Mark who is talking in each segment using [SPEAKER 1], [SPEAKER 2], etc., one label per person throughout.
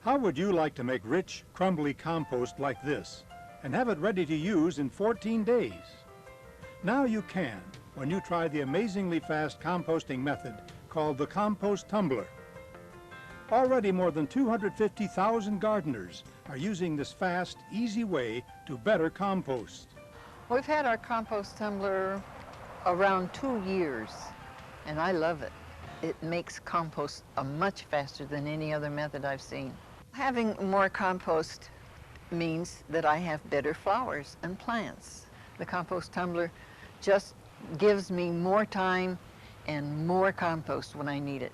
[SPEAKER 1] How would you like to make rich, crumbly compost like this and have it ready to use in 14 days? Now you can when you try the amazingly fast composting method called the ComposTumbler. Already more than 250,000 gardeners are using this fast, easy way to better compost.
[SPEAKER 2] We've had our ComposTumbler around 2 years, and I love it. It makes compost much faster than any other method I've seen. Having more compost means that I have better flowers and plants. The ComposTumbler just gives me more time and more compost when I need it.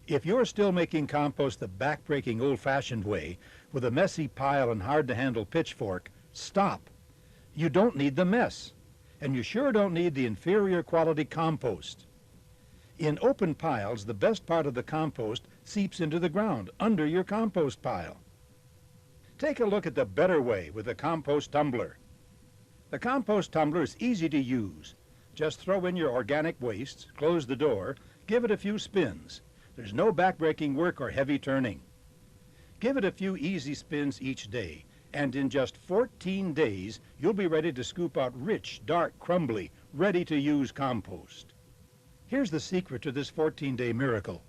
[SPEAKER 1] If you're still making compost the back-breaking old-fashioned way with a messy pile and hard-to-handle pitchfork, stop. You don't need the mess, and you sure don't need the inferior quality compost. In open piles, the best part of the compost seeps into the ground under your compost pile. Take a look at the better way with the ComposTumbler. The ComposTumbler is easy to use. Just throw in your organic wastes, close the door, give it a few spins. There's no back-breaking work or heavy turning. Give it a few easy spins each day, and in just 14 days, you'll be ready to scoop out rich, dark, crumbly, ready-to-use compost. Here's the secret to this 14-day miracle.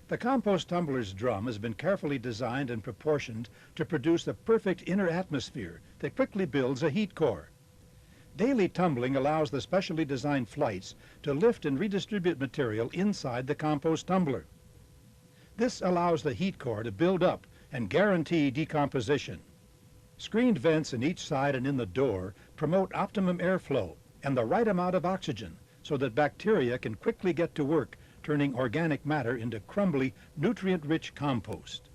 [SPEAKER 1] The ComposTumbler's drum has been carefully designed and proportioned to produce the perfect inner atmosphere that quickly builds a heat core. Daily tumbling allows the specially designed flights to lift and redistribute material inside the ComposTumbler. This allows the heat core to build up and guarantee decomposition. Screened vents in each side and in the door promote optimum airflow and the right amount of oxygen, so that bacteria can quickly get to work turning organic matter into crumbly, nutrient-rich compost.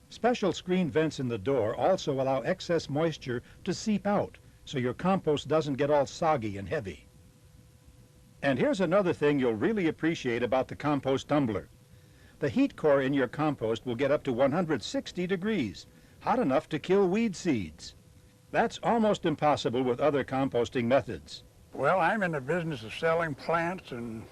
[SPEAKER 1] Special screen vents in the door also allow excess moisture to seep out, so your compost doesn't get all soggy and heavy. And here's another thing you'll really appreciate about the ComposTumbler. The heat core in your compost will get up to 160 degrees, hot enough to kill weed seeds. That's almost impossible with other composting methods.
[SPEAKER 3] Well, I'm in the business of selling plants and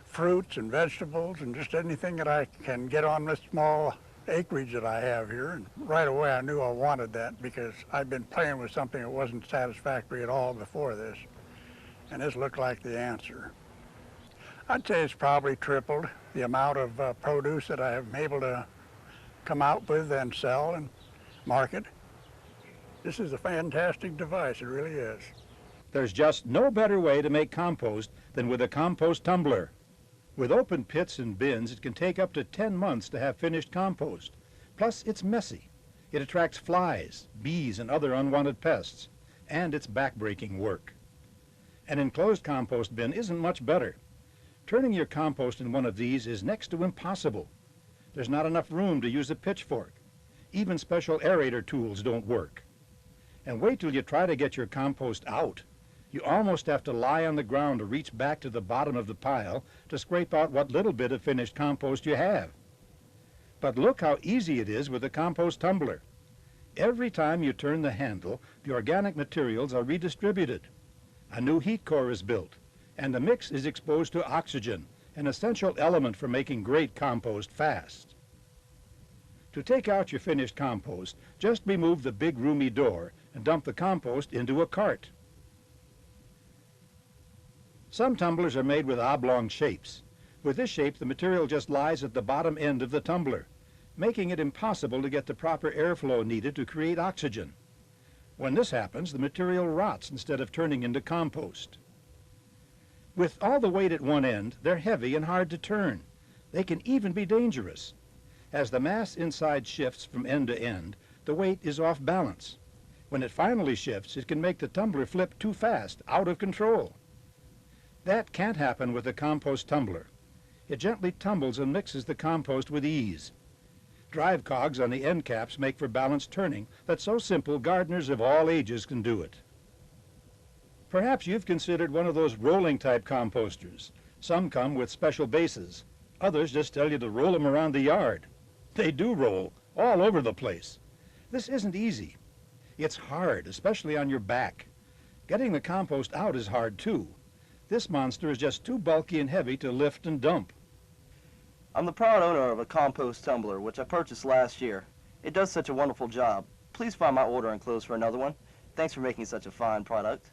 [SPEAKER 3] fruits and vegetables and just anything that I can get on this small acreage that I have here. And right away I knew I wanted that because I'd been playing with something that wasn't satisfactory at all before this. And this looked like the answer. I'd say it's probably tripled the amount of produce that I am able to come out with and sell and market. This is a fantastic device, it really is.
[SPEAKER 1] There's just no better way to make compost than with a ComposTumbler. With open pits and bins, it can take up to 10 months to have finished compost. Plus, it's messy. It attracts flies, bees, and other unwanted pests, and it's back-breaking work. An enclosed compost bin isn't much better. Turning your compost in one of these is next to impossible. There's not enough room to use a pitchfork. Even special aerator tools don't work. And wait till you try to get your compost out. You almost have to lie on the ground to reach back to the bottom of the pile to scrape out what little bit of finished compost you have. But look how easy it is with the ComposTumbler. Every time you turn the handle, the organic materials are redistributed. A new heat core is built, and the mix is exposed to oxygen, an essential element for making great compost fast. To take out your finished compost, just remove the big roomy door and dump the compost into a cart. Some tumblers are made with oblong shapes. With this shape, the material just lies at the bottom end of the tumbler, making it impossible to get the proper airflow needed to create oxygen. When this happens, the material rots instead of turning into compost. With all the weight at one end, they're heavy and hard to turn. They can even be dangerous. As the mass inside shifts from end to end, the weight is off balance. When it finally shifts, it can make the tumbler flip too fast, out of control. That can't happen with the ComposTumbler. It gently tumbles and mixes the compost with ease. Drive cogs on the end caps make for balanced turning that's so simple gardeners of all ages can do it. Perhaps you've considered one of those rolling type composters. Some come with special bases. Others just tell you to roll them around the yard. They do roll, all over the place. This isn't easy. It's hard, especially on your back. Getting the compost out is hard too. This monster is just too bulky and heavy to lift and dump.
[SPEAKER 4] I'm the proud owner of a compost tumbler, which I purchased last year. It does such a wonderful job. Please find my order enclosed for another one. Thanks for making such a fine product.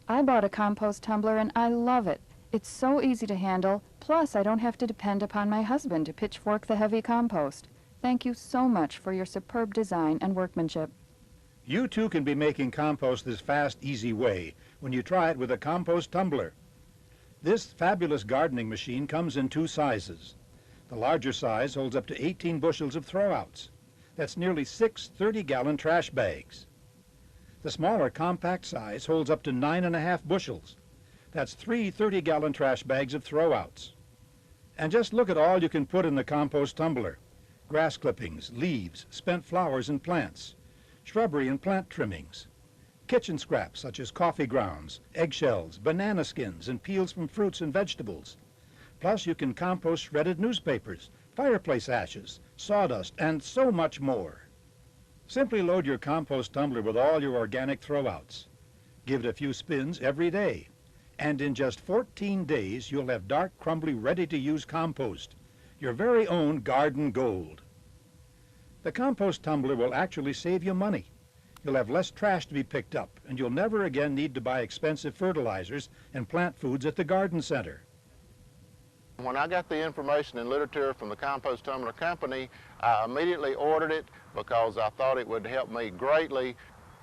[SPEAKER 5] I bought a compost tumbler and I love it. It's so easy to handle, plus I don't have to depend upon my husband to pitchfork the heavy compost. Thank you so much for your superb design and workmanship.
[SPEAKER 1] You too can be making compost this fast, easy way when you try it with a compost tumbler. This fabulous gardening machine comes in two sizes. The larger size holds up to 18 bushels of throwouts. That's nearly 6 30-gallon trash bags. The smaller compact size holds up to 9.5 bushels. That's 3 30-gallon trash bags of throwouts. And just look at all you can put in the compost tumbler. Grass clippings, leaves, spent flowers and plants, shrubbery and plant trimmings, kitchen scraps such as coffee grounds, eggshells, banana skins, and peels from fruits and vegetables. Plus you can compost shredded newspapers, fireplace ashes, sawdust, and so much more. Simply load your compost tumbler with all your organic throwouts. Give it a few spins every day, and in just 14 days you'll have dark, crumbly, ready-to-use compost, your very own garden gold. The compost tumbler will actually save you money. You'll have less trash to be picked up, and you'll never again need to buy expensive fertilizers and plant foods at the garden center.
[SPEAKER 6] When I got the information and literature from the Compost Tumbler Company, I immediately ordered it because I thought it would help me greatly.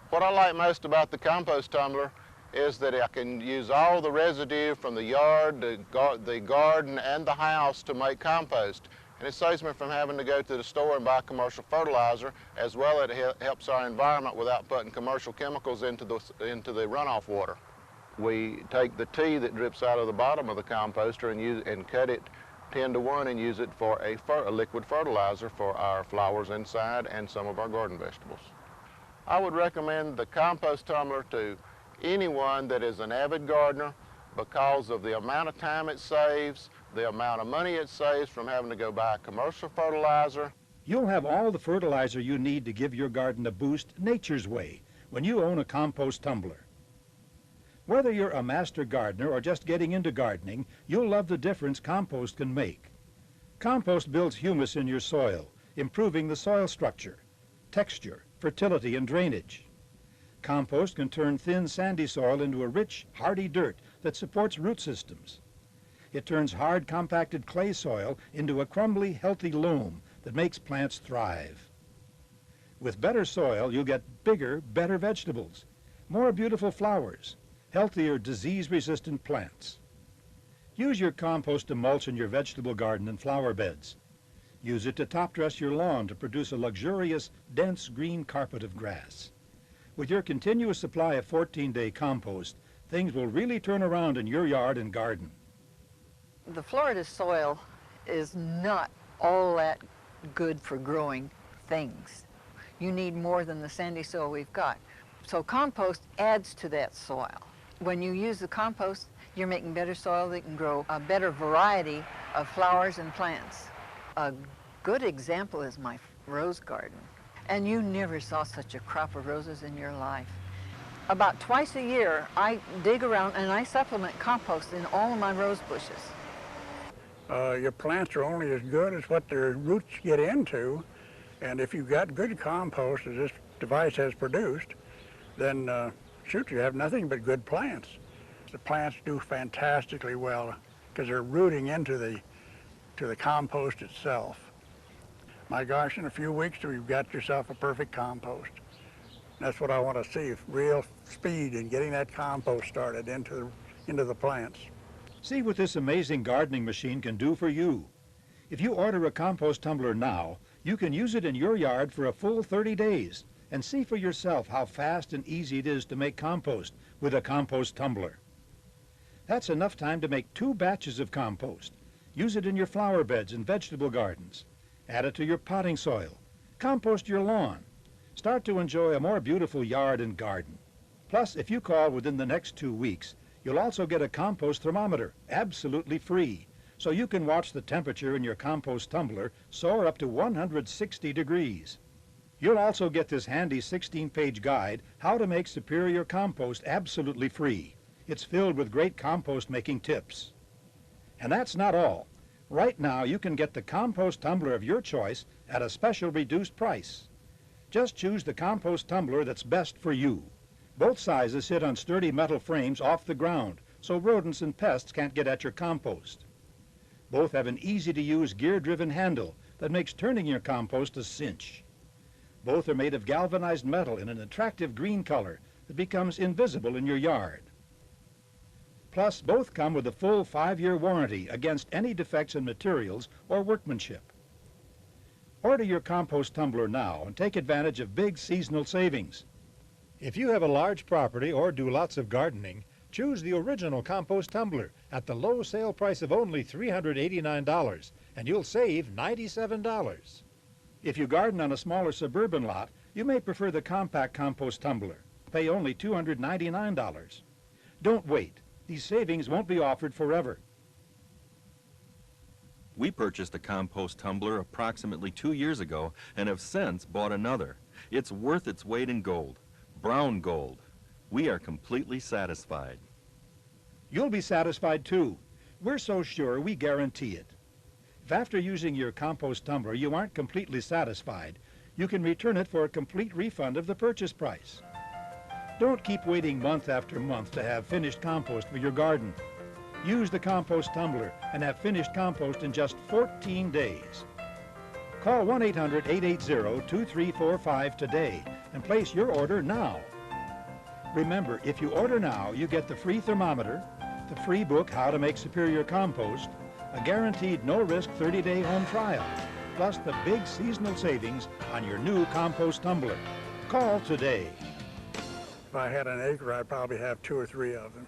[SPEAKER 6] What I like most about the compost tumbler is that I can use all the residue from the yard, the garden, and the house to make compost. And it saves me from having to go to the store and buy commercial fertilizer, as well as it helps our environment without putting commercial chemicals into the runoff water. We take the tea that drips out of the bottom of the composter and cut it 10 to 1 and use it for a liquid fertilizer for our flowers inside and some of our garden vegetables. I would recommend the compost tumbler to anyone that is an avid gardener because of the amount of time it saves, the amount of money it saves from having to go buy commercial fertilizer.
[SPEAKER 1] You'll have all the fertilizer you need to give your garden a boost nature's way when you own a compost tumbler. Whether you're a master gardener or just getting into gardening, you'll love the difference compost can make. Compost builds humus in your soil, improving the soil structure, texture, fertility, and drainage. Compost can turn thin, sandy soil into a rich, hardy dirt that supports root systems. It turns hard, compacted clay soil into a crumbly, healthy loam that makes plants thrive. With better soil, you'll get bigger, better vegetables, more beautiful flowers, healthier, disease-resistant plants. Use your compost to mulch in your vegetable garden and flower beds. Use it to top-dress your lawn to produce a luxurious, dense green carpet of grass. With your continuous supply of 14-day compost, things will really turn around in your yard and garden.
[SPEAKER 2] The Florida soil is not all that good for growing things. You need more than the sandy soil we've got. So compost adds to that soil. When you use the compost, you're making better soil that can grow a better variety of flowers and plants. A good example is my rose garden. And you never saw such a crop of roses in your life. About twice a year, I dig around and I supplement compost in all of my rose bushes.
[SPEAKER 3] Your plants are only as good as what their roots get into, and if you've got good compost, as this device has produced, then shoot, you have nothing but good plants. The plants do fantastically well because they're rooting into the compost itself. My gosh, in a few weeks you've got yourself a perfect compost. That's what I want to see, real speed in getting that compost started into the plants.
[SPEAKER 1] See what this amazing gardening machine can do for you. If you order a compost tumbler now, you can use it in your yard for a full 30 days and see for yourself how fast and easy it is to make compost with a compost tumbler. That's enough time to make 2 batches of compost. Use it in your flower beds and vegetable gardens. Add it to your potting soil. Compost your lawn. Start to enjoy a more beautiful yard and garden. Plus, if you call within the next 2 weeks, you'll also get a compost thermometer, absolutely free, so you can watch the temperature in your compost tumbler soar up to 160 degrees. You'll also get this handy 16-page guide, How to Make Superior Compost, absolutely free. It's filled with great compost making tips. And that's not all. Right now, you can get the compost tumbler of your choice at a special reduced price. Just choose the compost tumbler that's best for you. Both sizes sit on sturdy metal frames off the ground, so rodents and pests can't get at your compost. Both have an easy-to-use gear-driven handle that makes turning your compost a cinch. Both are made of galvanized metal in an attractive green color that becomes invisible in your yard. Plus, both come with a full 5-year warranty against any defects in materials or workmanship. Order your compost tumbler now and take advantage of big seasonal savings. If you have a large property or do lots of gardening, choose the original compost tumbler at the low sale price of only $389, and you'll save $97. If you garden on a smaller suburban lot, you may prefer the compact compost tumbler. Pay only $299. Don't wait. These savings won't be offered forever.
[SPEAKER 7] We purchased a compost tumbler approximately 2 years ago and have since bought another. It's worth its weight in gold. Brown gold. We are completely satisfied.
[SPEAKER 1] You'll be satisfied too. We're so sure we guarantee it. If after using your compost tumbler you aren't completely satisfied, you can return it for a complete refund of the purchase price. Don't keep waiting month after month to have finished compost for your garden. Use the compost tumbler and have finished compost in just 14 days. Call 1-800-880-2345 today and place your order now. Remember, if you order now, you get the free thermometer, the free book, How to Make Superior Compost, a guaranteed no-risk 30-day home trial, plus the big seasonal savings on your new compost tumbler. Call today.
[SPEAKER 3] If I had an acre, I'd probably have 2 or 3 of them.